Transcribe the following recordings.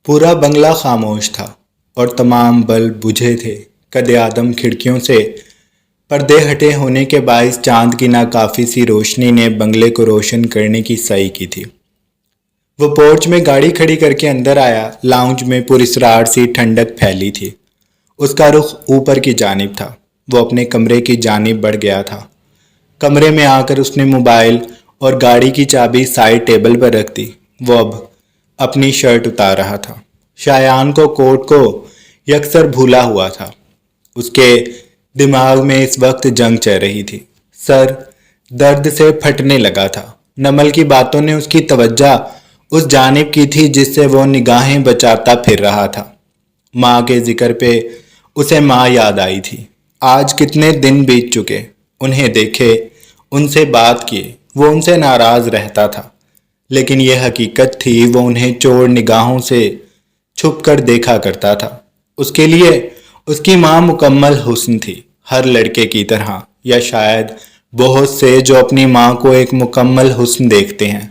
پورا بنگلہ خاموش تھا اور تمام بلب بجھے تھے۔ قد آدم کھڑکیوں سے پردے ہٹے ہونے کے باعث چاند کی ناکافی سی روشنی نے بنگلے کو روشن کرنے کی سعی کی تھی۔ وہ پورچ میں گاڑی کھڑی کر کے اندر آیا۔ لاؤنج میں پراسرار سی ٹھنڈک پھیلی تھی۔ اس کا رخ اوپر کی جانب تھا۔ وہ اپنے کمرے کی جانب بڑھ گیا تھا۔ کمرے میں آ کر اس نے موبائل اور گاڑی کی چابی سائڈ ٹیبل پر رکھ دی۔ وہ اب اپنی شرٹ اتار رہا تھا۔ شایان کو کوٹ کو یکسر بھولا ہوا تھا۔ اس کے دماغ میں اس وقت جنگ چل رہی تھی۔ سر درد سے پھٹنے لگا تھا۔ نمل کی باتوں نے اس کی توجہ اس جانب کی تھی جس سے وہ نگاہیں بچاتا پھر رہا تھا۔ ماں کے ذکر پہ اسے ماں یاد آئی تھی۔ آج کتنے دن بیت چکے، انہیں دیکھے، ان سے بات کیے، وہ ان سے ناراض رہتا تھا، لیکن یہ حقیقت تھی وہ انہیں چور نگاہوں سے چھپ کر دیکھا کرتا تھا۔ اس کے لیے اس کی ماں مکمل حسن تھی، ہر لڑکے کی طرح، یا شاید بہت سے جو اپنی ماں کو ایک مکمل حسن دیکھتے ہیں،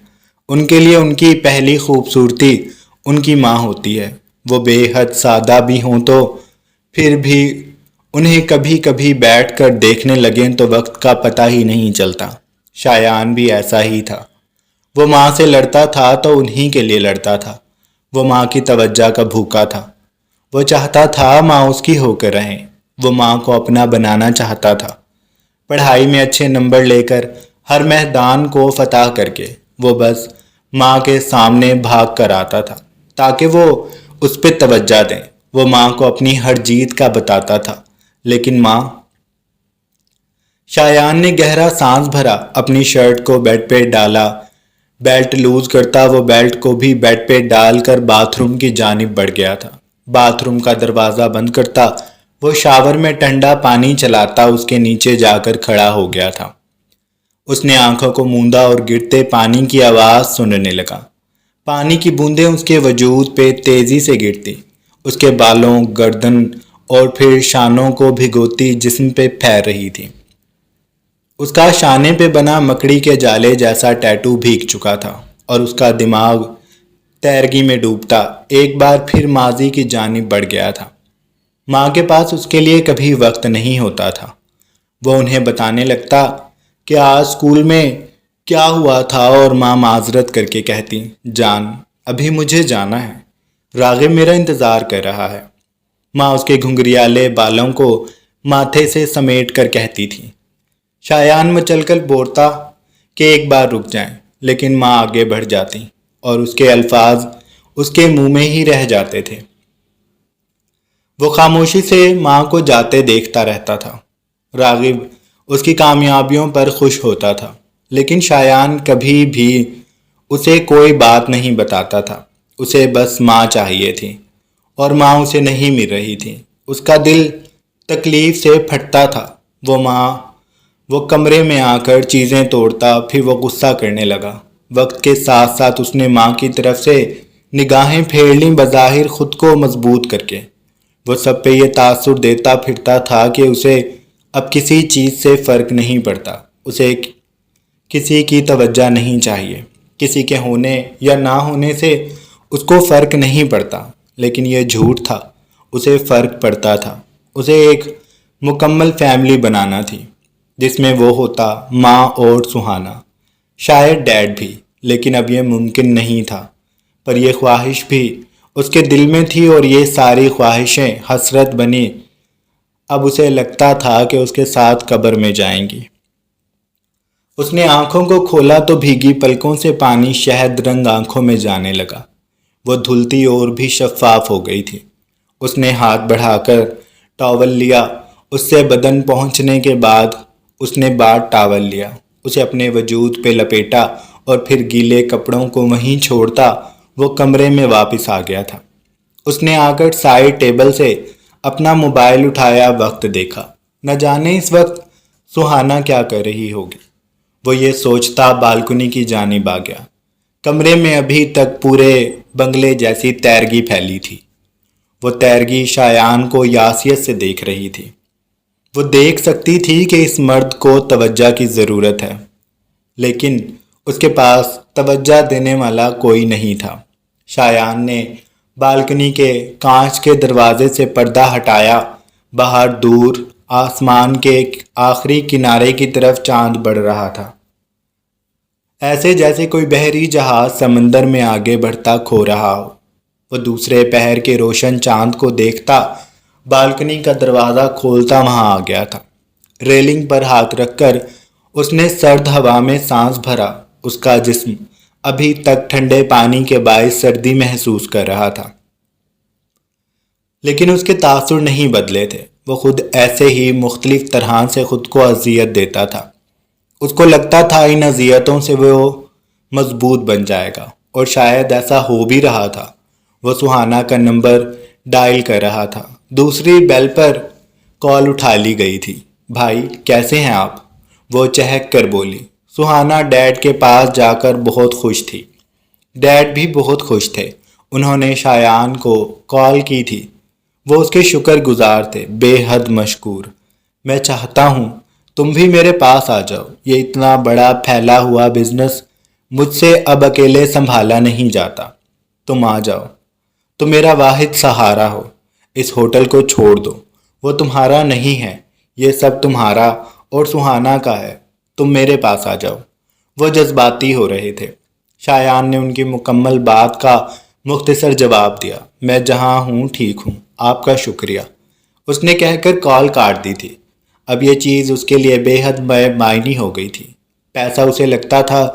ان کے لیے ان کی پہلی خوبصورتی ان کی ماں ہوتی ہے۔ وہ بے حد سادہ بھی ہوں تو پھر بھی انہیں کبھی کبھی بیٹھ کر دیکھنے لگیں تو وقت کا پتہ ہی نہیں چلتا۔ شایان بھی ایسا ہی تھا۔ وہ ماں سے لڑتا تھا تو انہی کے لیے لڑتا تھا۔ وہ ماں کی توجہ کا بھوکا تھا۔ وہ چاہتا تھا ماں اس کی ہو کر رہیں۔ وہ ماں کو اپنا بنانا چاہتا تھا۔ پڑھائی میں اچھے نمبر لے کر، ہر میدان کو فتح کر کے، وہ بس ماں کے سامنے بھاگ کر آتا تھا تاکہ وہ اس پہ توجہ دیں۔ وہ ماں کو اپنی ہر جیت کا بتاتا تھا، لیکن ماں… شایان نے گہرا سانس بھرا، اپنی شرٹ کو بیڈ پہ ڈالا، بیلٹ لوز کرتا وہ بیلٹ کو بھی بیڈ پہ ڈال کر باتھ روم کی جانب بڑھ گیا تھا۔ باتھ روم کا دروازہ بند کرتا وہ شاور میں ٹھنڈا پانی چلاتا اس کے نیچے جا کر کھڑا ہو گیا تھا۔ اس نے آنکھوں کو موندا اور گرتے پانی کی آواز سننے لگا۔ پانی کی بوندیں اس کے وجود پہ تیزی سے گرتی، اس کے بالوں، گردن اور پھر شانوں کو بھگوتی جسم پہ پھیر رہی تھی۔ اس کا شانے پہ بنا مکڑی کے جالے جیسا ٹیٹو بھیگ چکا تھا اور اس کا دماغ تیرگی میں ڈوبتا ایک بار پھر ماضی کی جانب بڑھ گیا تھا۔ ماں کے پاس اس کے لیے کبھی وقت نہیں ہوتا تھا۔ وہ انہیں بتانے لگتا کہ آج اسکول میں کیا ہوا تھا اور ماں معذرت کر کے کہتی، جان ابھی مجھے جانا ہے، راغب میرا انتظار کر رہا ہے۔ ماں اس کے گھنگریالے بالوں کو ماتھے سے سمیٹ کر کہتی تھی۔ شایان مچل کر بولتا کہ ایک بار رک جائیں، لیکن ماں آگے بڑھ جاتی اور اس کے الفاظ اس کے منہ میں ہی رہ جاتے تھے۔ وہ خاموشی سے ماں کو جاتے دیکھتا رہتا تھا۔ راغب اس کی کامیابیوں پر خوش ہوتا تھا، لیکن شایان کبھی بھی اسے کوئی بات نہیں بتاتا تھا۔ اسے بس ماں چاہیے تھی اور ماں اسے نہیں مل رہی تھی۔ اس کا دل تکلیف سے پھٹتا تھا۔ وہ کمرے میں آ کر چیزیں توڑتا، پھر وہ غصہ کرنے لگا۔ وقت کے ساتھ ساتھ اس نے ماں کی طرف سے نگاہیں پھیر لیں، بظاہر خود کو مضبوط کر کے۔ وہ سب پہ یہ تاثر دیتا پھرتا تھا کہ اسے اب کسی چیز سے فرق نہیں پڑتا، اسے کسی کی توجہ نہیں چاہیے، کسی کے ہونے یا نہ ہونے سے اس کو فرق نہیں پڑتا۔ لیکن یہ جھوٹ تھا، اسے فرق پڑتا تھا۔ اسے ایک مکمل فیملی بنانا تھی جس میں وہ ہوتا، ماں اور سہانا، شاید ڈیڈ بھی، لیکن اب یہ ممکن نہیں تھا۔ پر یہ خواہش بھی اس کے دل میں تھی اور یہ ساری خواہشیں حسرت بنی۔ اب اسے لگتا تھا کہ اس کے ساتھ قبر میں جائیں گی۔ اس نے آنکھوں کو کھولا تو بھیگی پلکوں سے پانی شہد رنگ آنکھوں میں جانے لگا۔ وہ دھلتی اور بھی شفاف ہو گئی تھی۔ اس نے ہاتھ بڑھا کر ٹاول لیا، اس سے بدن پہنچنے کے بعد اس نے بعد ٹاول لیا، اسے اپنے وجود پہ لپیٹا اور پھر گیلے کپڑوں کو وہیں چھوڑتا وہ کمرے میں واپس آ گیا تھا۔ اس نے آ کر سائڈ ٹیبل سے اپنا موبائل اٹھایا، وقت دیکھا۔ نہ جانے اس وقت سہانا کیا کر رہی ہوگی۔ وہ یہ سوچتا بالکنی کی جانب آ گیا۔ کمرے میں ابھی تک پورے بنگلے جیسی تیرگی پھیلی تھی۔ وہ تیرگی شایان کو یاسیت سے دیکھ رہی تھی۔ وہ دیکھ سکتی تھی کہ اس مرد کو توجہ کی ضرورت ہے، لیکن اس کے پاس توجہ دینے والا کوئی نہیں تھا۔ شایان نے بالکنی کے کانچ کے دروازے سے پردہ ہٹایا، باہر دور آسمان کے آخری کنارے کی طرف چاند بڑھ رہا تھا، ایسے جیسے کوئی بحری جہاز سمندر میں آگے بڑھتا کھو رہا ہو۔ وہ دوسرے پہر کے روشن چاند کو دیکھتا بالکنی کا دروازہ کھولتا وہاں آ گیا تھا۔ ریلنگ پر ہاتھ رکھ کر اس نے سرد ہوا میں سانس بھرا۔ اس کا جسم ابھی تک ٹھنڈے پانی کے باعث سردی محسوس کر رہا تھا، لیکن اس کے تاثر نہیں بدلے تھے۔ وہ خود ایسے ہی مختلف طرح سے خود کو اذیت دیتا تھا۔ اس کو لگتا تھا ان اذیتوں سے وہ مضبوط بن جائے گا، اور شاید ایسا ہو بھی رہا تھا۔ وہ سہانا کا نمبر ڈائل کر رہا تھا۔ دوسری بیل پر کال اٹھا لی گئی تھی۔ بھائی کیسے ہیں آپ؟ وہ چہک کر بولی۔ سہانا ڈیڈ کے پاس جا کر بہت خوش تھی۔ ڈیڈ بھی بہت خوش تھے۔ انہوں نے شایان کو کال کی تھی۔ وہ اس کے شکر گزار تھے، بے حد مشکور۔ میں چاہتا ہوں تم بھی میرے پاس آ جاؤ۔ یہ اتنا بڑا پھیلا ہوا بزنس مجھ سے اب اکیلے سنبھالا نہیں جاتا۔ تم آ جاؤ، تم میرا واحد سہارا ہو۔ اس ہوٹل کو چھوڑ دو، وہ تمہارا نہیں ہے، یہ سب تمہارا اور سہانا کا ہے۔ تم میرے پاس آ جاؤ۔ وہ جذباتی ہو رہے تھے۔ شایان نے ان کی مکمل بات کا مختصر جواب دیا۔ میں جہاں ہوں ٹھیک ہوں، آپ کا شکریہ، اس نے کہہ کر کال کاٹ دی تھی۔ اب یہ چیز اس کے لیے بے حد معنی ہو گئی تھی۔ پیسہ اسے لگتا تھا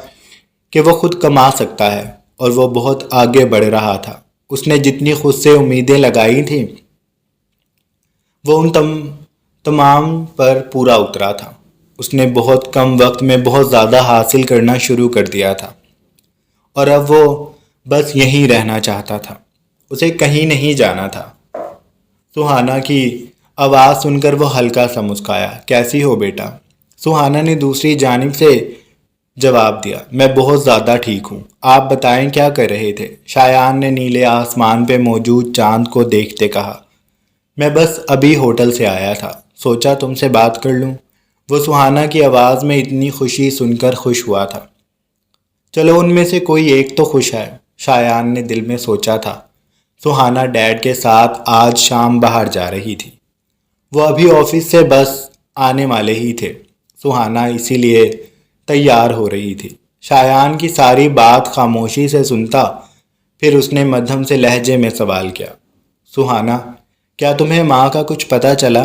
کہ وہ خود کما سکتا ہے، اور وہ بہت آگے بڑھ رہا تھا۔ اس نے جتنی خود سے امیدیں لگائی تھیں وہ ان تمام پر پورا اترا تھا۔ اس نے بہت کم وقت میں بہت زیادہ حاصل کرنا شروع کر دیا تھا، اور اب وہ بس یہیں رہنا چاہتا تھا، اسے کہیں نہیں جانا تھا۔ سہانا کی آواز سن کر وہ ہلکا سا مسکرایا۔ کیسی ہو بیٹا؟ سہانا نے دوسری جانب سے جواب دیا۔ میں بہت زیادہ ٹھیک ہوں، آپ بتائیں کیا کر رہے تھے؟ شایان نے نیلے آسمان پہ موجود چاند کو دیکھتے کہا۔ میں بس ابھی ہوٹل سے آیا تھا، سوچا تم سے بات کر لوں۔ وہ سہانا کی آواز میں اتنی خوشی سن کر خوش ہوا تھا۔ چلو ان میں سے کوئی ایک تو خوش ہے، شایان نے دل میں سوچا تھا۔ سہانا ڈیڈ کے ساتھ آج شام باہر جا رہی تھی۔ وہ ابھی آفس سے بس آنے والے ہی تھے۔ سہانا اسی لیے تیار ہو رہی تھی۔ شایان کی ساری بات خاموشی سے سنتا، پھر اس نے مدھم سے لہجے میں سوال کیا۔ سہانا، کیا تمہیں ماں کا کچھ پتہ چلا؟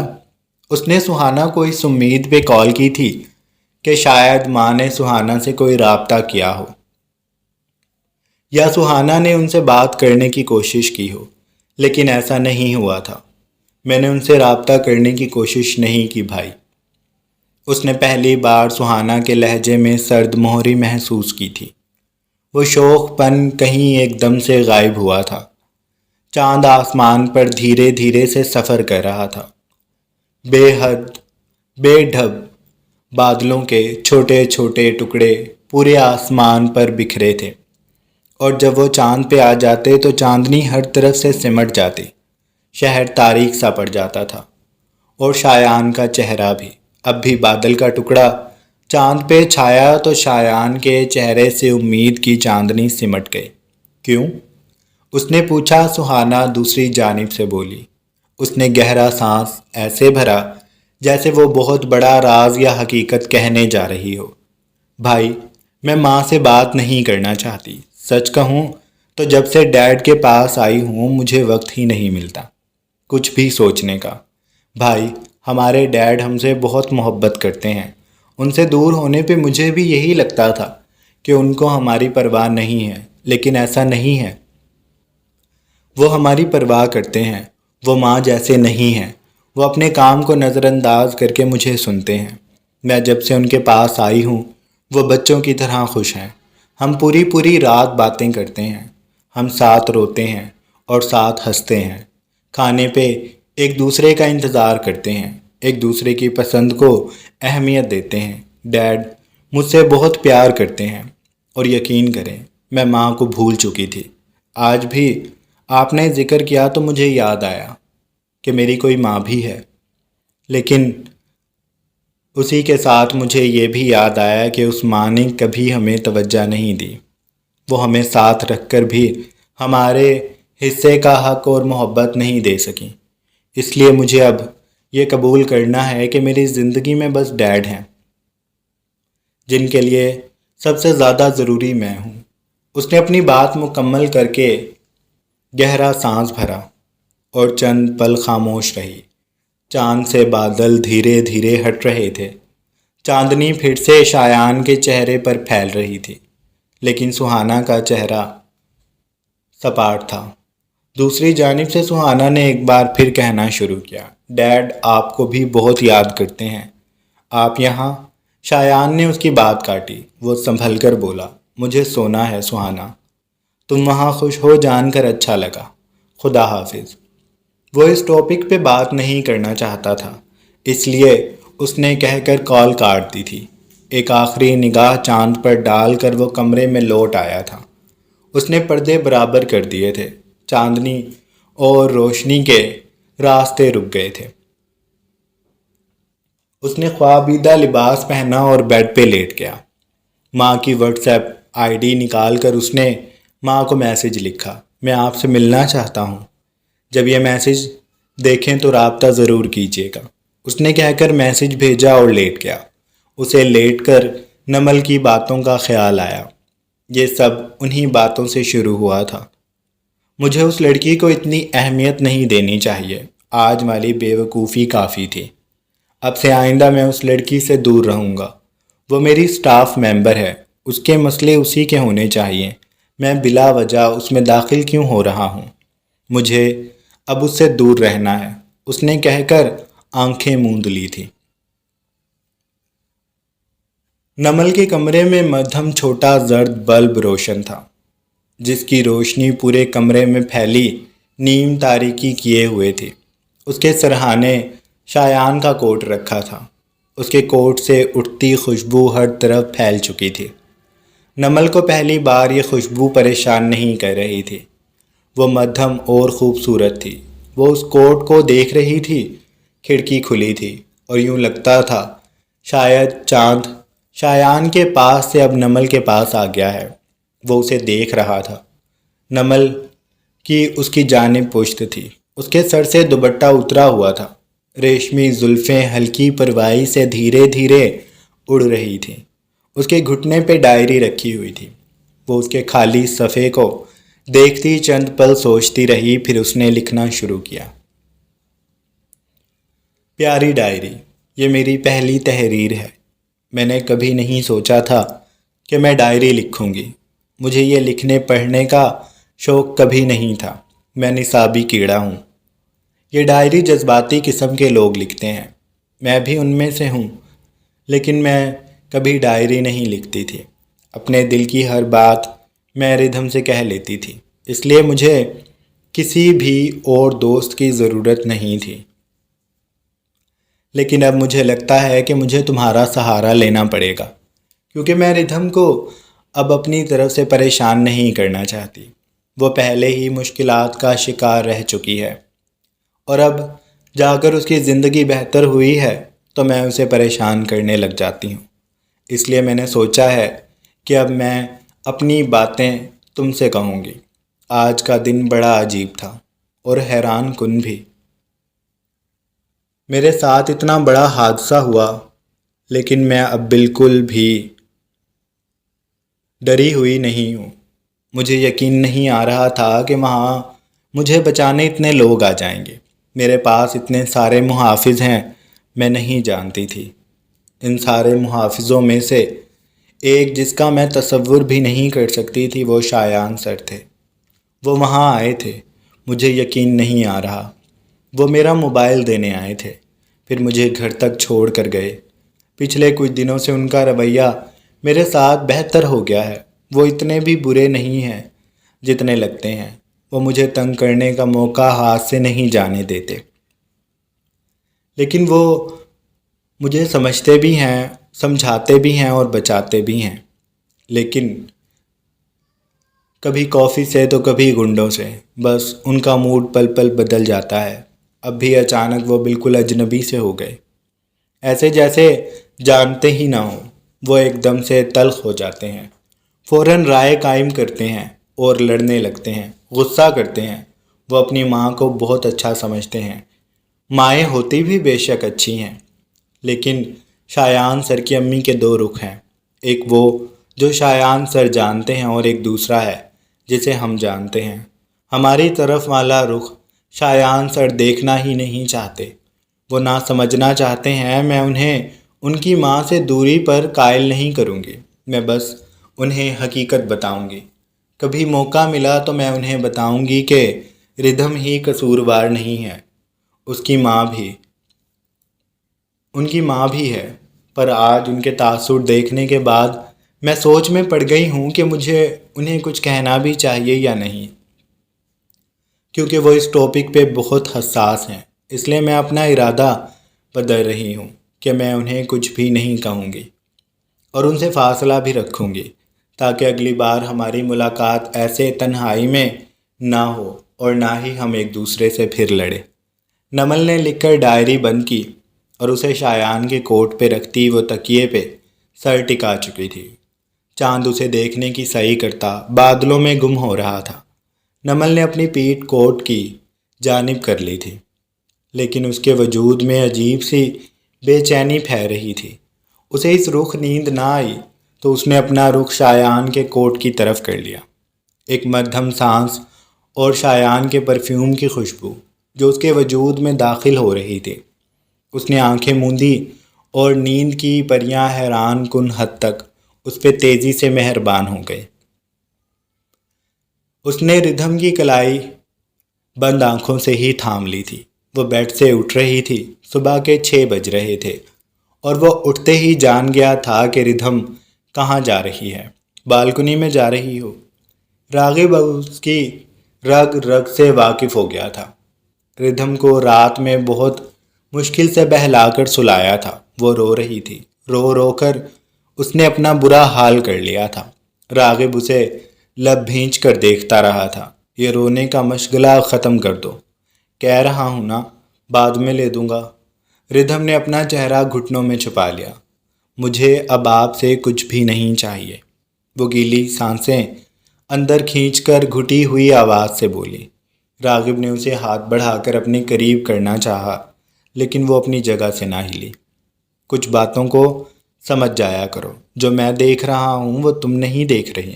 اس نے سہانا کو اس امید پہ کال کی تھی کہ شاید ماں نے سہانا سے کوئی رابطہ کیا ہو، یا سہانا نے ان سے بات کرنے کی کوشش کی ہو، لیکن ایسا نہیں ہوا تھا۔ میں نے ان سے رابطہ کرنے کی کوشش نہیں کی بھائی۔ اس نے پہلی بار سہانا کے لہجے میں سرد مہری محسوس کی تھی۔ وہ شوق پن کہیں ایک دم سے غائب ہوا تھا۔ چاند آسمان پر دھیرے دھیرے سے سفر کر رہا تھا۔ بے ڈھب بادلوں کے چھوٹے چھوٹے ٹکڑے پورے آسمان پر بکھرے تھے، اور جب وہ چاند پہ آ جاتے تو چاندنی ہر طرف سے سمٹ جاتی، شہر تاریک سا پڑ جاتا تھا، اور شایان کا چہرہ بھی۔ اب بھی بادل کا ٹکڑا چاند پہ چھایا تو شایان کے چہرے سے امید کی چاندنی سمٹ گئی۔ کیوں؟ اس نے پوچھا۔ سہانا دوسری جانب سے بولی۔ اس نے گہرا سانس ایسے بھرا جیسے وہ بہت بڑا راز یا حقیقت کہنے جا رہی ہو۔ بھائی، میں ماں سے بات نہیں کرنا چاہتی۔ سچ کہوں تو جب سے ڈیڈ کے پاس آئی ہوں مجھے وقت ہی نہیں ملتا کچھ بھی سوچنے کا۔ بھائی، ہمارے ڈیڈ ہم سے بہت محبت کرتے ہیں۔ ان سے دور ہونے پہ مجھے بھی یہی لگتا تھا کہ ان کو ہماری پرواہ نہیں ہے، لیکن ایسا نہیں ہے۔ وہ ہماری پرواہ کرتے ہیں۔ وہ ماں جیسے نہیں ہیں۔ وہ اپنے کام کو نظر انداز کر کے مجھے سنتے ہیں۔ میں جب سے ان کے پاس آئی ہوں وہ بچوں کی طرح خوش ہیں۔ ہم پوری رات باتیں کرتے ہیں۔ ہم ساتھ روتے ہیں اور ساتھ ہنستے ہیں۔ کھانے پہ ایک دوسرے کا انتظار کرتے ہیں، ایک دوسرے کی پسند کو اہمیت دیتے ہیں۔ ڈیڈ مجھ سے بہت پیار کرتے ہیں، اور یقین کریں میں ماں کو بھول چکی تھی۔ آج بھی آپ نے ذکر کیا تو مجھے یاد آیا کہ میری کوئی ماں بھی ہے، لیکن اسی کے ساتھ مجھے یہ بھی یاد آیا کہ اس ماں نے کبھی ہمیں توجہ نہیں دی۔ وہ ہمیں ساتھ رکھ کر بھی ہمارے حصے کا حق اور محبت نہیں دے سکیں، اس لیے مجھے اب یہ قبول کرنا ہے کہ میری زندگی میں بس ڈیڈ ہیں، جن کے لیے سب سے زیادہ ضروری میں ہوں۔ اس نے اپنی بات مکمل کر کے گہرا سانس بھرا اور چند پل خاموش رہی۔ چاند سے بادل دھیرے دھیرے ہٹ رہے تھے، چاندنی پھر سے شایان کے چہرے پر پھیل رہی تھی، لیکن سہانا کا چہرہ سپاٹ تھا۔ دوسری جانب سے سہانا نے ایک بار پھر کہنا شروع کیا، ڈیڈ آپ کو بھی بہت یاد کرتے ہیں، آپ یہاں؟ شایان نے اس کی بات کاٹی۔ وہ سنبھل کر بولا، مجھے سونا ہے سہانا، تم وہاں خوش ہو جان کر اچھا لگا، خدا حافظ۔ وہ اس ٹاپک پہ بات نہیں کرنا چاہتا تھا، اس لیے اس نے کہہ کر کال کاٹ دی تھی۔ ایک آخری نگاہ چاند پر ڈال کر وہ کمرے میں لوٹ آیا تھا۔ اس نے پردے برابر کر دیے تھے، چاندنی اور روشنی کے راستے رک گئے تھے۔ اس نے خوابیدہ لباس پہنا اور بیڈ پہ لیٹ گیا۔ ماں کی واٹس ایپ آئی ڈی نکال کر اس نے ماں کو میسج لکھا، میں آپ سے ملنا چاہتا ہوں، جب یہ میسج دیکھیں تو رابطہ ضرور کیجیے گا۔ اس نے کہہ کر میسج بھیجا اور لیٹ گیا۔ اسے لیٹ کر نمل کی باتوں کا خیال آیا۔ یہ سب انہی باتوں سے شروع ہوا تھا۔ مجھے اس لڑکی کو اتنی اہمیت نہیں دینی چاہیے، آج والی بے وقوفی کافی تھی۔ اب سے آئندہ میں اس لڑکی سے دور رہوں گا۔ وہ میری سٹاف ممبر ہے، اس کے مسئلے اسی کے ہونے چاہیے، میں بلا وجہ اس میں داخل کیوں ہو رہا ہوں؟ مجھے اب اس سے دور رہنا ہے، اس نے کہہ کر آنکھیں موند لی تھی۔ نمل کے کمرے میں مدھم چھوٹا زرد بلب روشن تھا، جس کی روشنی پورے کمرے میں پھیلی نیم تاریکی کیے ہوئے تھی۔ اس کے سرہانے شایان کا کوٹ رکھا تھا، اس کے کوٹ سے اٹھتی خوشبو ہر طرف پھیل چکی تھی۔ نمل کو پہلی بار یہ خوشبو پریشان نہیں کر رہی تھی، وہ مدھم اور خوبصورت تھی۔ وہ اس کوٹ کو دیکھ رہی تھی، کھڑکی کھلی تھی اور یوں لگتا تھا شاید چاند شایان کے پاس سے اب نمل کے پاس آ گیا ہے۔ وہ اسے دیکھ رہا تھا۔ نمل کی اس کی جانب پشت تھی، اس کے سر سے دوپٹہ اترا ہوا تھا، ریشمی زلفیں ہلکی پروائی سے دھیرے دھیرے اڑ رہی تھیں۔ اس کے گھٹنے پہ ڈائری رکھی ہوئی تھی۔ وہ اس کے خالی صفحے کو دیکھتی چند پل سوچتی رہی، پھر اس نے لکھنا شروع کیا۔ پیاری ڈائری، یہ میری پہلی تحریر ہے۔ میں نے کبھی نہیں سوچا تھا کہ میں ڈائری لکھوں گی۔ مجھے یہ لکھنے پڑھنے کا شوق کبھی نہیں تھا، میں نصابی کیڑا ہوں۔ یہ ڈائری جذباتی قسم کے لوگ لکھتے ہیں، میں بھی ان میں سے ہوں، لیکن میں کبھی ڈائری نہیں لکھتی تھی۔ اپنے دل کی ہر بات میں ردھم سے کہہ لیتی تھی، اس لیے مجھے کسی بھی اور دوست کی ضرورت نہیں تھی۔ لیکن اب مجھے لگتا ہے کہ مجھے تمہارا سہارا لینا پڑے گا، کیونکہ میں ردھم کو اب اپنی طرف سے پریشان نہیں کرنا چاہتی۔ وہ پہلے ہی مشکلات کا شکار رہ چکی ہے، اور اب جا کر اس کی زندگی بہتر ہوئی ہے تو میں اسے پریشان کرنے لگ جاتی ہوں۔ اس لیے میں نے سوچا ہے کہ اب میں اپنی باتیں تم سے کہوں گی۔ آج کا دن بڑا عجیب تھا اور حیران کن بھی۔ میرے ساتھ اتنا بڑا حادثہ ہوا، لیکن میں اب بالکل بھی ڈری ہوئی نہیں ہوں۔ مجھے یقین نہیں آ رہا تھا کہ وہاں مجھے بچانے اتنے لوگ آ جائیں گے۔ میرے پاس اتنے سارے محافظ ہیں، میں نہیں جانتی تھی۔ ان سارے محافظوں میں سے ایک جس کا میں تصور بھی نہیں کر سکتی تھی وہ شایان سر تھے۔ وہ وہاں آئے تھے، مجھے یقین نہیں آ رہا۔ وہ میرا موبائل دینے آئے تھے، پھر مجھے گھر تک چھوڑ کر گئے۔ پچھلے کچھ دنوں سے ان کا رویہ میرے ساتھ بہتر ہو گیا ہے۔ وہ اتنے بھی برے نہیں ہیں جتنے لگتے ہیں۔ وہ مجھے تنگ کرنے کا موقع ہاتھ سے نہیں جانے دیتے، لیکن وہ مجھے سمجھتے بھی ہیں، سمجھاتے بھی ہیں اور بچاتے بھی ہیں، لیکن کبھی کافی سے تو کبھی گنڈوں سے۔ بس ان کا موڈ پل پل بدل جاتا ہے۔ اب بھی اچانک وہ بالکل اجنبی سے ہو گئے، ایسے جیسے جانتے ہی نہ ہوں۔ وہ ایک دم سے تلخ ہو جاتے ہیں، فوراً رائے قائم کرتے ہیں اور لڑنے لگتے ہیں، غصہ کرتے ہیں وہ اپنی ماں کو بہت اچھا سمجھتے ہیں۔ مائیں ہوتی بھی بے شک اچھی ہیں، لیکن شایان سر کی امی کے دو رخ ہیں، ایک وہ جو شایان سر جانتے ہیں اور ایک دوسرا ہے جسے ہم جانتے ہیں۔ ہماری طرف والا رخ شایان سر دیکھنا ہی نہیں چاہتے، وہ نہ سمجھنا چاہتے ہیں۔ میں انہیں ان کی ماں سے دوری پر قائل نہیں کروں گی، میں بس انہیں حقیقت بتاؤں گی۔ کبھی موقع ملا تو میں انہیں بتاؤں گی کہ ردھم ہی قصوروار نہیں ہے، ان کی ماں بھی ہے۔ پر آج ان کے تاثر دیکھنے کے بعد میں سوچ میں پڑ گئی ہوں کہ مجھے انہیں کچھ کہنا بھی چاہیے یا نہیں، کیونکہ وہ اس ٹاپک پہ بہت حساس ہیں۔ اس لیے میں اپنا ارادہ بدل رہی ہوں کہ میں انہیں کچھ بھی نہیں کہوں گی اور ان سے فاصلہ بھی رکھوں گی، تاکہ اگلی بار ہماری ملاقات ایسے تنہائی میں نہ ہو اور نہ ہی ہم ایک دوسرے سے پھر لڑیں۔ نمل نے لکھ کر ڈائری بند کی اور اسے شایان کے کوٹ پہ رکھتی وہ تکیے پہ سر ٹکا چکی تھی۔ چاند اسے دیکھنے کی سعی کرتا بادلوں میں گم ہو رہا تھا۔ نمل نے اپنی پیٹھ کوٹ کی جانب کر لی تھی، لیکن اس کے وجود میں عجیب سی بے چینی پھیل رہی تھی۔ اسے اس رخ نیند نہ آئی تو اس نے اپنا رخ شایان کے کوٹ کی طرف کر لیا۔ ایک مدھم سانس اور شایان کے پرفیوم کی خوشبو جو اس کے وجود میں داخل ہو رہی تھی۔ اس نے آنکھیں موندی اور نیند کی پریاں حیران کن حد تک اس پہ تیزی سے مہربان ہو گئے۔ اس نے ردھم کی کلائی بند آنکھوں سے ہی تھام لی تھی۔ وہ بیڈ سے اٹھ رہی تھی۔ صبح کے 6 بج رہے تھے اور وہ اٹھتے ہی جان گیا تھا کہ ردھم کہاں جا رہی ہے۔ بالکنی میں جا رہی ہو۔ راغب اس کی رگ رگ سے واقف ہو گیا تھا۔ ردھم کو رات میں بہت مشکل سے بہلا کر سلایا تھا۔ وہ رو رہی تھی۔ رو رو کر اس نے اپنا برا حال کر لیا تھا۔ راغب اسے لب بھینچ کر دیکھتا رہا تھا۔ یہ رونے کا مشغلہ ختم کر دو، کہہ رہا ہوں نا، بعد میں لے دوں گا۔ ردھم نے اپنا چہرہ گھٹنوں میں چھپا لیا۔ مجھے اب آپ سے کچھ بھی نہیں چاہیے، وہ گیلی سانسیں اندر کھینچ کر گھٹی ہوئی آواز سے بولی۔ راغب نے اسے ہاتھ بڑھا کر اپنے قریب کرنا چاہا، لیکن وہ اپنی جگہ سے نہ ہلی۔ کچھ باتوں کو سمجھ جایا کرو، جو میں دیکھ رہا ہوں وہ تم نہیں دیکھ رہی۔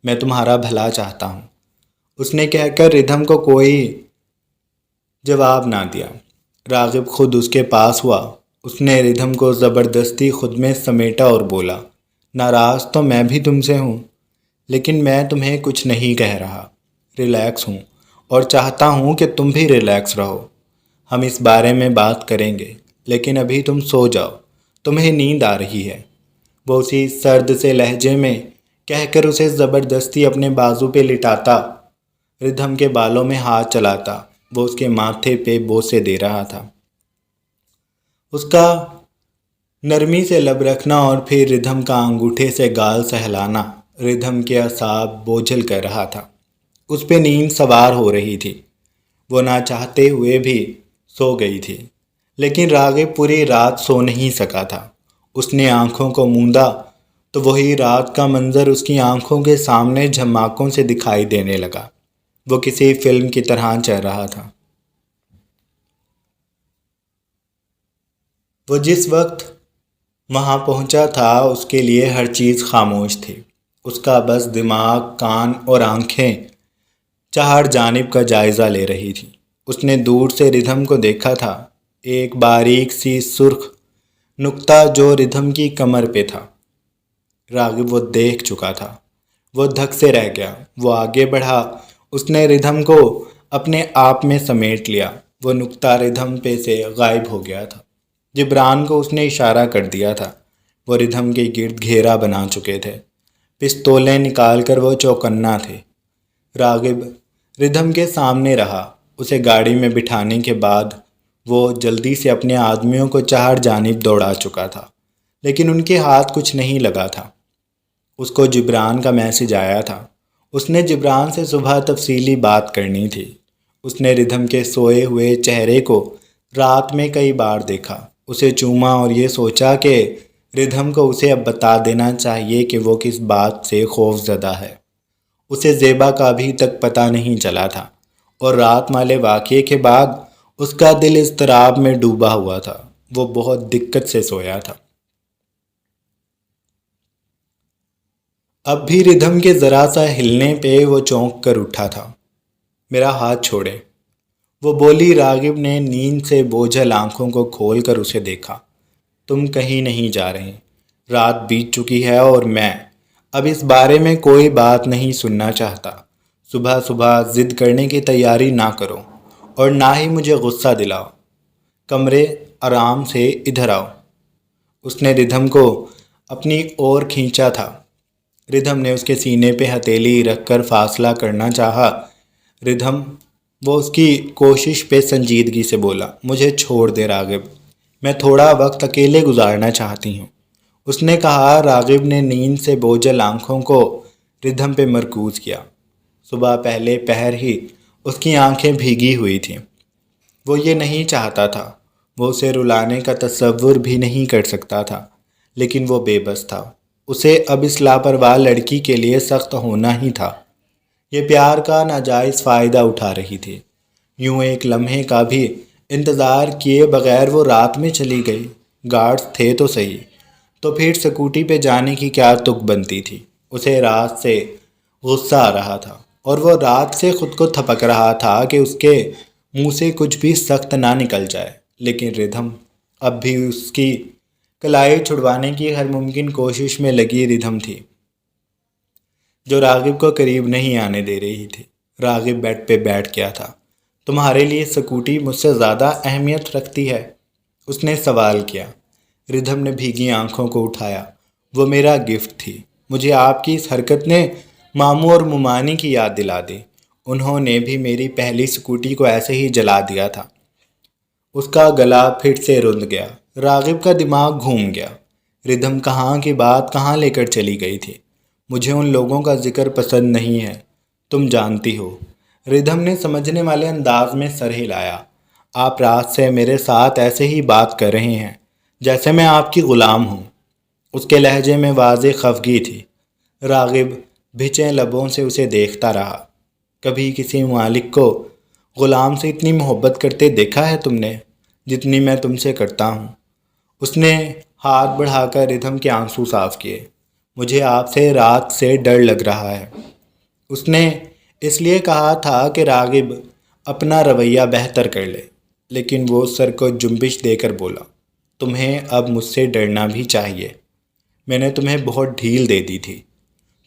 میں تمہارا بھلا چاہتا ہوں، اس نے کہہ کر ردھم کو کوئی جواب نہ دیا۔ راغب خود اس کے پاس ہوا۔ اس نے ردھم کو زبردستی خود میں سمیٹا اور بولا، ناراض تو میں بھی تم سے ہوں، لیکن میں تمہیں کچھ نہیں کہہ رہا، ریلیکس ہوں اور چاہتا ہوں کہ تم بھی ریلیکس رہو۔ ہم اس بارے میں بات کریں گے، لیکن ابھی تم سو جاؤ، تمہیں نیند آ رہی ہے، وہ اسی سرد سے لہجے میں کہہ کر اسے زبردستی اپنے بازو پہ لٹاتا، ردھم کے بالوں میں ہاتھ چلاتا۔ وہ اس کے ماتھے پہ بوسے دے رہا تھا، اس کا نرمی سے لب رکھنا اور پھر ردھم کا انگوٹھے سے گال سہلانا ردھم کے اعصاب بوجھل کر رہا تھا۔ اس پہ نیند سوار ہو رہی تھی۔ وہ نہ چاہتے ہوئے بھی سو گئی تھی، لیکن راغب پوری رات سو نہیں سکا تھا۔ اس نے آنکھوں کو موندا تو وہی رات کا منظر اس کی آنکھوں کے سامنے جھماکوں سے دکھائی دینے لگا۔ وہ کسی فلم کی طرح چل رہا تھا۔ وہ جس وقت وہاں پہنچا تھا اس کے لیے ہر چیز خاموش تھی۔ اس کا بس دماغ، کان اور آنکھیں چہار جانب کا جائزہ لے رہی تھی۔ اس نے دور سے ردھم کو دیکھا تھا، ایک باریک سی سرخ نقطہ جو ردھم کی کمر پہ تھا۔ راغب وہ دیکھ چکا تھا۔ وہ دھک سے رہ گیا۔ وہ آگے بڑھا۔ اس نے ردھم کو اپنے آپ میں سمیٹ لیا۔ وہ نقطہ ردھم پہ سے غائب ہو گیا تھا۔ جبران کو اس نے اشارہ کر دیا تھا۔ وہ ردھم کے گرد گھیرا بنا چکے تھے۔ پستولیں نکال کر وہ چوکنا تھے۔ راغب ردھم کے سامنے رہا۔ اسے گاڑی میں بٹھانے کے بعد وہ جلدی سے اپنے آدمیوں کو چہار جانب دوڑا چکا تھا، لیکن ان کے ہاتھ کچھ نہیں لگا تھا۔ اس کو جبران کا میسج آیا تھا۔ اس نے جبران سے صبح تفصیلی بات کرنی تھی۔ اس نے ردھم کے سوئے ہوئے چہرے کو رات میں کئی بار دیکھا، اسے چوما اور یہ سوچا کہ ردھم کو اسے اب بتا دینا چاہیے کہ وہ کس بات سے خوف زدہ ہے۔ اسے زیبا کا ابھی تک پتہ نہیں چلا تھا اور رات والے واقعے کے بعد اس کا دل اضطراب میں ڈوبا ہوا تھا۔ وہ بہت دقت سے سویا تھا۔ اب بھی ردھم کے ذرا سا ہلنے پہ وہ چونک کر اٹھا تھا۔ میرا ہاتھ چھوڑے، وہ بولی۔ راغب نے نیند سے بوجھل آنکھوں کو کھول کر اسے دیکھا۔ تم کہیں نہیں جا رہے، رات بیت چکی ہے اور میں اب اس بارے میں کوئی بات نہیں سننا چاہتا۔ صبح صبح ضد کرنے کی تیاری نہ کرو اور نہ ہی مجھے غصہ دلاؤ۔ کمرے آرام سے ادھر آؤ۔ اس نے ردھم کو اپنی اور کھینچا تھا۔ ردھم نے اس کے سینے پہ ہتھیلی رکھ کر فاصلہ کرنا چاہا۔ ردھم، وہ اس کی کوشش پہ سنجیدگی سے بولا، مجھے چھوڑ دے راغب، میں تھوڑا وقت اکیلے گزارنا چاہتی ہوں۔ اس نے کہا۔ راغب نے نیند سے بوجھل آنکھوں کو ردھم پہ مرکوز کیا۔ صبح پہلے پہر ہی اس کی آنکھیں بھیگی ہوئی تھیں۔ وہ یہ نہیں چاہتا تھا، وہ اسے رلانے کا تصور بھی نہیں کر سکتا تھا، لیکن وہ بے بس تھا۔ اسے اب اس لاپرواہ لڑکی کے لیے سخت ہونا ہی تھا۔ یہ پیار کا ناجائز فائدہ اٹھا رہی تھی۔ یوں ایک لمحے کا بھی انتظار کیے بغیر وہ رات میں چلی گئی۔ گارڈز تھے تو صحیح، تو پھر سکوٹی پہ جانے کی کیا تک بنتی تھی؟ اسے رات سے غصہ آ رہا تھا اور وہ رات سے خود کو تھپک رہا تھا کہ اس کے منہ سے کچھ بھی سخت نہ نکل جائے، لیکن ردھم اب بھی اس کی کلائی چھڑوانے کی ہر ممکن کوشش میں لگی ردھم تھی، جو راغب کو قریب نہیں آنے دے رہی تھی۔ راغب بیڈ پہ بیٹھ گیا تھا۔ تمہارے لیے سکوٹی مجھ سے زیادہ اہمیت رکھتی ہے؟ اس نے سوال کیا۔ ردھم نے بھیگی آنکھوں کو اٹھایا۔ وہ میرا گفٹ تھی۔ مجھے آپ کی اس حرکت نے ماموں اور ممانی کی یاد دلا دی۔ انہوں نے بھی میری پہلی سکوٹی کو ایسے ہی جلا دیا تھا۔ اس کا گلا پھر سے رند گیا۔ راغب کا دماغ گھوم گیا۔ ردھم کہاں کی بات کہاں لے کر چلی گئی تھی؟ مجھے ان لوگوں کا ذکر پسند نہیں ہے، تم جانتی ہو۔ ردھم نے سمجھنے والے انداز میں سر ہلایا۔ آپ رات سے میرے ساتھ ایسے ہی بات کر رہے ہیں جیسے میں آپ کی غلام ہوں۔ اس کے لہجے میں واضح خفگی تھی۔ راغب بھچے لبوں سے اسے دیکھتا رہا۔ کبھی کسی مالک کو غلام سے اتنی محبت کرتے دیکھا ہے تم نے جتنی میں تم سے کرتا ہوں؟ اس نے ہاتھ بڑھا کر ردھم کے آنسو صاف کیے۔ مجھے آپ سے رات سے ڈر لگ رہا ہے۔ اس نے اس لیے کہا تھا کہ راغب اپنا رویہ بہتر کر لے، لیکن وہ سر کو جنبش دے کر بولا، تمہیں اب مجھ سے ڈرنا بھی چاہیے۔ میں نے تمہیں بہت ڈھیل دے دی تھی،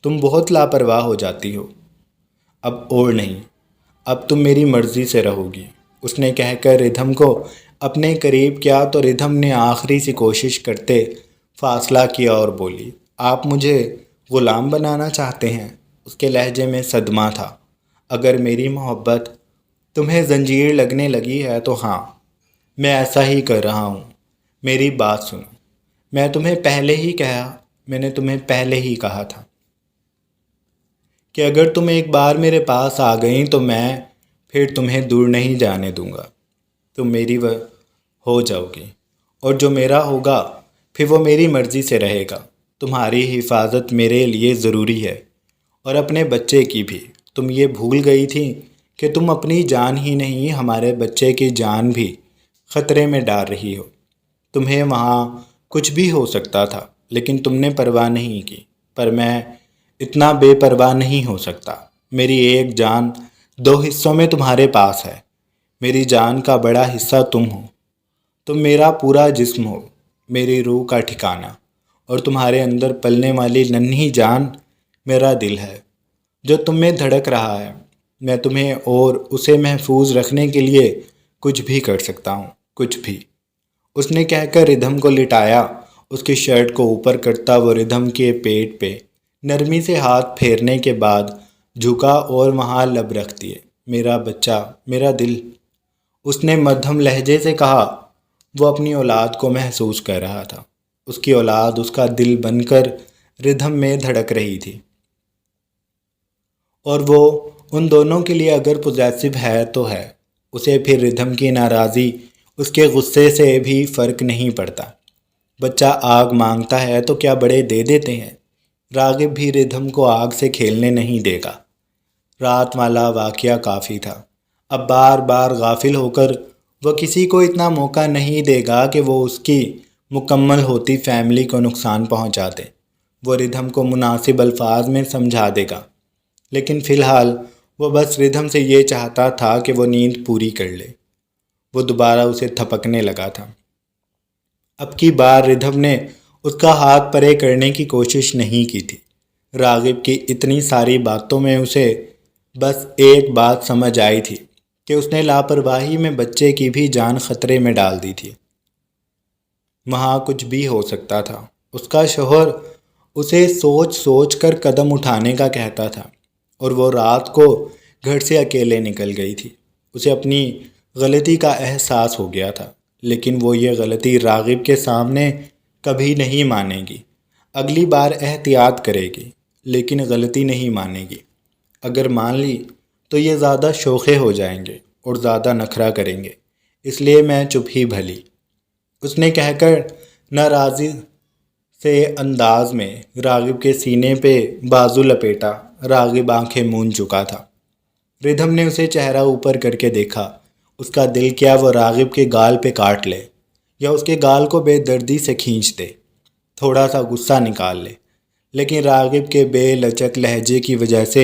تم بہت لاپرواہ ہو جاتی ہو۔ اب اور نہیں، اب تم میری مرضی سے رہو گی۔ اس نے کہہ کر ردھم کو اپنے قریب کیا تو ردھم نے آخری سی کوشش کرتے فاصلہ کیا اور بولی، آپ مجھے غلام بنانا چاہتے ہیں؟ اس کے لہجے میں صدمہ تھا۔ اگر میری محبت تمہیں زنجیر لگنے لگی ہے تو ہاں، میں ایسا ہی کر رہا ہوں۔ میری بات سنو، میں نے تمہیں پہلے ہی کہا تھا کہ اگر تم ایک بار میرے پاس آ گئیں تو میں پھر تمہیں دور نہیں جانے دوں گا۔ تم میری ہو جاؤ گی اور جو میرا ہوگا پھر وہ میری مرضی سے رہے گا۔ تمہاری حفاظت میرے لیے ضروری ہے اور اپنے بچے کی بھی۔ تم یہ بھول گئی تھی کہ تم اپنی جان ہی نہیں ہمارے بچے کی جان بھی خطرے میں ڈال رہی ہو۔ تمہیں وہاں کچھ بھی ہو سکتا تھا لیکن تم نے پرواہ نہیں کی، پر میں اتنا بے پرواہ نہیں ہو سکتا۔ میری ایک جان 2 حصوں میں تمہارے پاس ہے۔ میری جان کا بڑا حصہ تم ہو، تم میرا پورا جسم ہو، میری روح کا ٹھکانہ، اور تمہارے اندر پلنے والی ننھی جان میرا دل ہے جو تم میں دھڑک رہا ہے۔ میں تمہیں اور اسے محفوظ رکھنے کے لیے کچھ بھی کر سکتا ہوں، کچھ بھی۔ اس نے کہہ کر ردھم کو لٹایا۔ اس کی شرٹ کو اوپر کرتا وہ ردھم کے پیٹ پہ نرمی سے ہاتھ پھیرنے کے بعد جھکا اور وہاں لب رکھ دیے۔ میرا بچہ، میرا دل، اس نے مدھم لہجے سے کہا۔ وہ اپنی اولاد کو محسوس کر رہا تھا۔ اس کی اولاد اس کا دل بن کر ردھم میں دھڑک رہی تھی، اور وہ ان دونوں کے لیے اگر پوزیسو ہے تو ہے۔ اسے پھر ردھم کی ناراضی، اس کے غصے سے بھی فرق نہیں پڑتا۔ بچہ آگ مانگتا ہے تو کیا بڑے دے دیتے ہیں؟ راغب بھی ردھم کو آگ سے کھیلنے نہیں دے گا۔ رات والا واقعہ کافی تھا۔ اب بار بار غافل ہو کر وہ کسی کو اتنا موقع نہیں دے گا کہ وہ اس کی مکمل ہوتی فیملی کو نقصان پہنچا دے۔ وہ ردھم کو مناسب الفاظ میں سمجھا دے گا، لیکن فی الحال وہ بس ردھم سے یہ چاہتا تھا کہ وہ نیند پوری کر لے۔ وہ دوبارہ اسے تھپکنے لگا تھا۔ اب کی بار ردھم نے اس کا ہاتھ پرے کرنے کی کوشش نہیں کی تھی۔ راغب کی اتنی ساری باتوں میں اسے بس ایک بات سمجھ آئی تھی کہ اس نے لاپرواہی میں بچے کی بھی جان خطرے میں ڈال دی تھی۔ وہاں کچھ بھی ہو سکتا تھا۔ اس کا شوہر اسے سوچ سوچ کر قدم اٹھانے کا کہتا تھا، اور وہ رات کو گھر سے اکیلے نکل گئی تھی۔ اسے اپنی غلطی کا احساس ہو گیا تھا، لیکن وہ یہ غلطی راغب کے سامنے کبھی نہیں مانے گی۔ اگلی بار احتیاط کرے گی، لیکن غلطی نہیں مانے گی۔ اگر مان لی تو یہ زیادہ شوخے ہو جائیں گے اور زیادہ نخرہ کریں گے، اس لیے میں چپ ہی بھلی، اس نے کہہ کر ناراضی سے انداز میں راغب کے سینے پہ بازو لپیٹا۔ راغب آنکھیں مون چکا تھا۔ ردھم نے اسے چہرہ اوپر کر کے دیکھا۔ اس کا دل کیا وہ راغب کے گال پہ کاٹ لے، یا اس کے گال کو بے دردی سے کھینچ دے، تھوڑا سا غصہ نکال لے، لیکن راغب کے بے لچک لہجے کی وجہ سے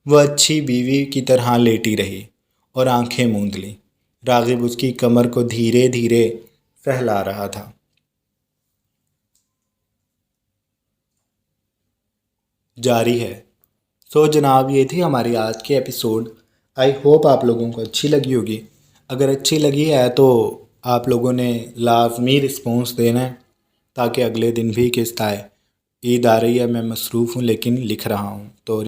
وہ اچھی بیوی کی طرح لیٹی رہی اور آنکھیں موند لیں۔ راغب اس کی کمر کو دھیرے دھیرے سہلا رہا تھا۔ جاری ہے۔ جناب، یہ تھی ہماری آج کی ایپیسوڈ۔ آئی ہوپ آپ لوگوں کو اچھی لگی ہوگی۔ اگر اچھی لگی ہے تو آپ لوگوں نے لازمی رسپانس دینا ہے تاکہ اگلے دن بھی قسط آئے۔ عید آ رہی ہے، میں مصروف ہوں لیکن لکھ رہا ہوں تو